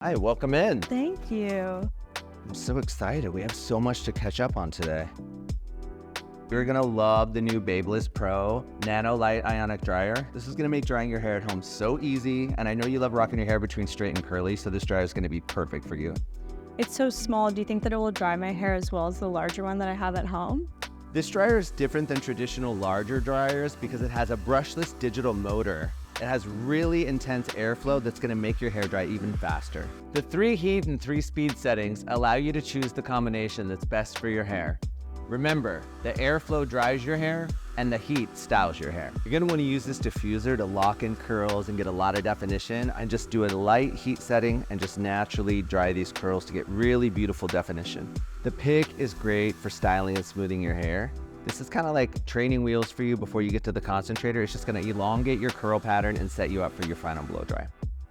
Hi, welcome in. Thank you. I'm so excited. We have so much to catch up on today. You're gonna love the new BabylissPRO Nano Light Ionic Dryer. This is gonna make drying your hair at home so easy, and I know you love rocking your hair between straight and curly, so this dryer is gonna be perfect for you. It's so small. Do you think that it will dry my hair as well as the larger one that I have at home? This dryer is different than traditional larger dryers because it has a brushless digital motor. It has really intense airflow that's gonna make your hair dry even faster. The 3 heat and 3 speed settings allow you to choose the combination that's best for your hair. Remember, the airflow dries your hair and the heat styles your hair. You're gonna wanna use this diffuser to lock in curls and get a lot of definition, and just do a light heat setting and just naturally dry these curls to get really beautiful definition. The pick is great for styling and smoothing your hair. This is kind of like training wheels for you before you get to the concentrator. It's just gonna elongate your curl pattern and set you up for your final blow dry.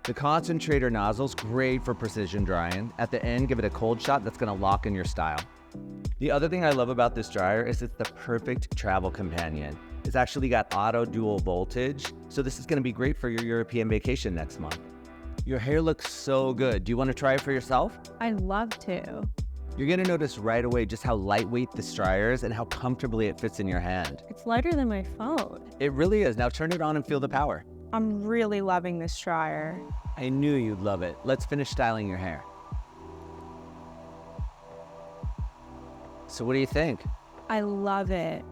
The concentrator nozzle's great for precision drying. At the end, give it a cold shot that's gonna lock in your style. The other thing I love about this dryer is it's the perfect travel companion. It's actually got auto dual voltage, so this is gonna be great for your European vacation next month. Your hair looks so good. Do you wanna try it for yourself? I'd love to. You're gonna notice right away just how lightweight this dryer is and how comfortably it fits in your hand. It's lighter than my phone. It really is. Now turn it on and feel the power. I'm really loving this dryer. I knew you'd love it. Let's finish styling your hair. So what do you think? I love it.